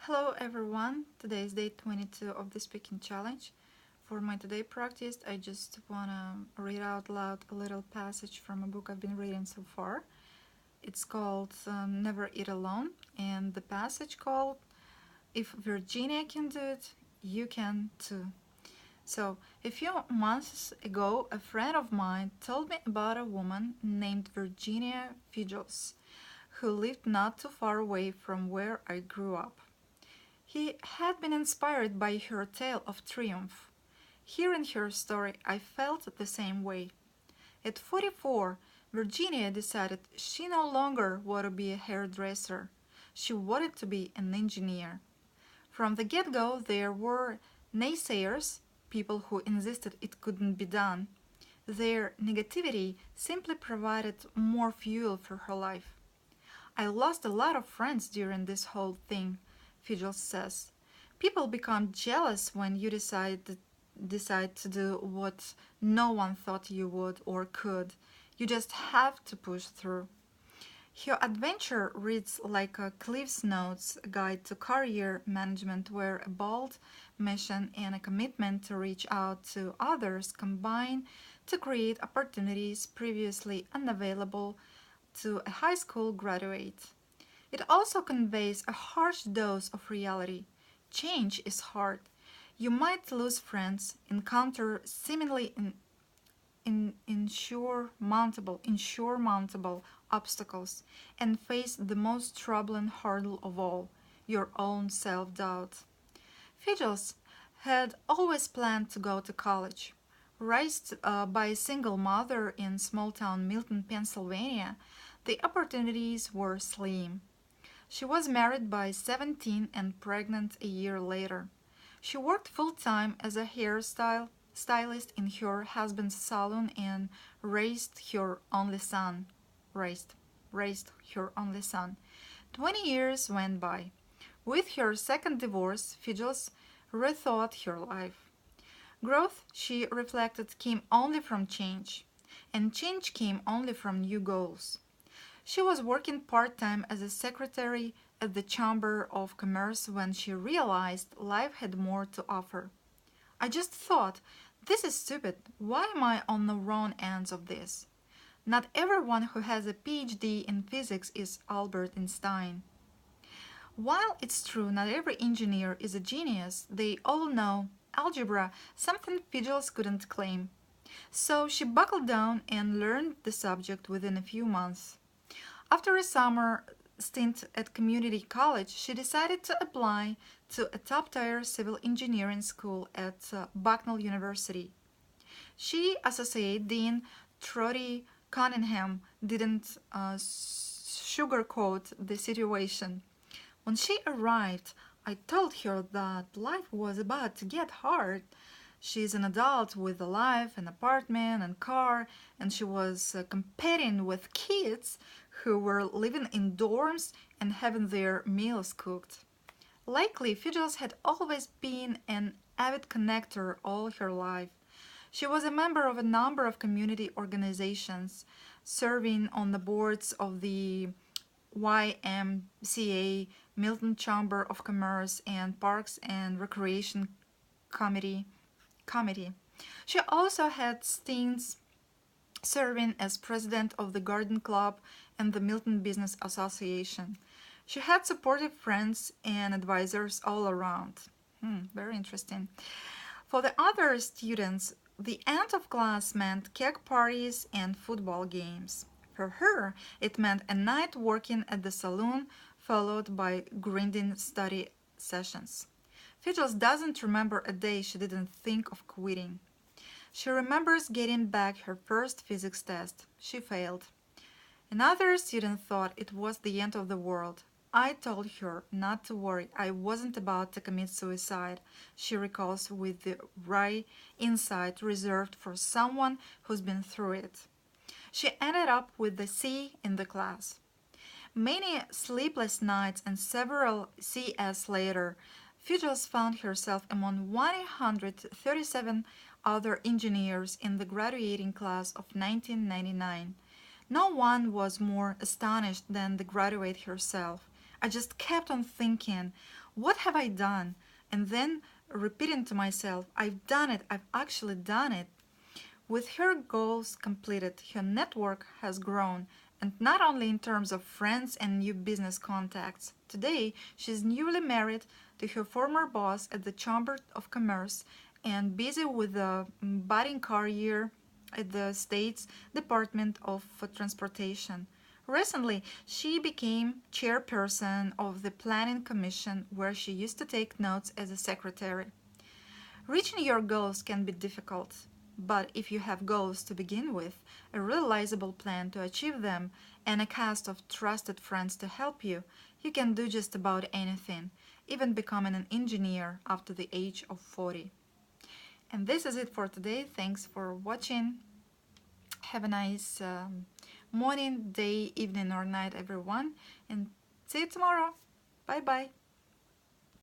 Hello everyone, today is day 22 of the speaking challenge. For my today practice, I just wanna read out loud a little passage from a book I've been reading so far. It's called Never Eat Alone, and the passage called If Virginia Can Do It, You Can Too. So, a few months ago, a friend of mine told me about a woman named Virginia Figels, who lived not too far away from where I grew up. He had been inspired by her tale of triumph. Hearing her story, I felt the same way. At 44, Virginia decided she no longer wanted to be a hairdresser. She wanted to be an engineer. From the get-go, there were naysayers, people who insisted it couldn't be done. Their negativity simply provided more fuel for her life. I lost a lot of friends during this whole thing, Fidel says. People become jealous when you decide to do what no one thought you would or could. You just have to push through. Her adventure reads like a Cliff's Notes guide to career management where a bold mission and a commitment to reach out to others combine to create opportunities previously unavailable to a high school graduate. It also conveys a harsh dose of reality. Change is hard. You might lose friends, encounter seemingly insurmountable obstacles, and face the most troubling hurdle of all, your own self-doubt. Fidels had always planned to go to college. Raised by a single mother in small-town Milton, Pennsylvania, the opportunities were slim. She was married by 17 and pregnant a year later. She worked full-time as a stylist in her husband's salon and raised her only son. Raised, raised her only son. 20 years went by. With her second divorce, Fidels rethought her life. Growth, she reflected, came only from change, and change came only from new goals. She was working part-time as a secretary at the Chamber of Commerce when she realized life had more to offer. I just thought, this is stupid. Why am I on the wrong ends of this? Not everyone who has a PhD in physics is Albert Einstein. While it's true not every engineer is a genius, they all know algebra, something Fidels couldn't claim. So she buckled down and learned the subject within a few months. After a summer stint at community college, she decided to apply to a top-tier civil engineering school at Bucknell University. She, Associate Dean Trotty Cunningham, didn't sugarcoat the situation. When she arrived, I told her that life was about to get hard. She's an adult with a life, an apartment, and car, and she was competing with kids who were living in dorms and having their meals cooked. Likely, Fidels had always been an avid connector all her life. She was a member of a number of community organizations, serving on the boards of the YMCA, Milton Chamber of Commerce, and Parks and Recreation Committee. She also had stints serving as president of the Garden Club and the Milton Business Association. She had supportive friends and advisors all around. Very interesting. For the other students, the end of class meant keg parties and football games. For her, it meant a night working at the saloon followed by grinding study sessions. Fidels doesn't remember a day she didn't think of quitting. She remembers getting back her first physics test. She failed. Another student thought it was the end of the world. I told her not to worry, I wasn't about to commit suicide, she recalls with the wry insight reserved for someone who's been through it. She ended up with the C in the class. Many sleepless nights and several CS later, Fidels found herself among 137 other engineers in the graduating class of 1999. No one was more astonished than the graduate herself. I just kept on thinking, what have I done? And then repeating to myself, I've done it, I've actually done it. With her goals completed, her network has grown, and not only in terms of friends and new business contacts. Today, she's newly married to her former boss at the Chamber of Commerce and busy with a budding career at the state's Department of Transportation. Recently, she became chairperson of the Planning Commission, where she used to take notes as a secretary. Reaching your goals can be difficult, but if you have goals to begin with, a realizable plan to achieve them, and a cast of trusted friends to help you, you can do just about anything, even becoming an engineer after the age of 40. And this is it for today. Thanks for watching. Have a nice morning, day, evening, or night, everyone, and see you tomorrow. Bye bye.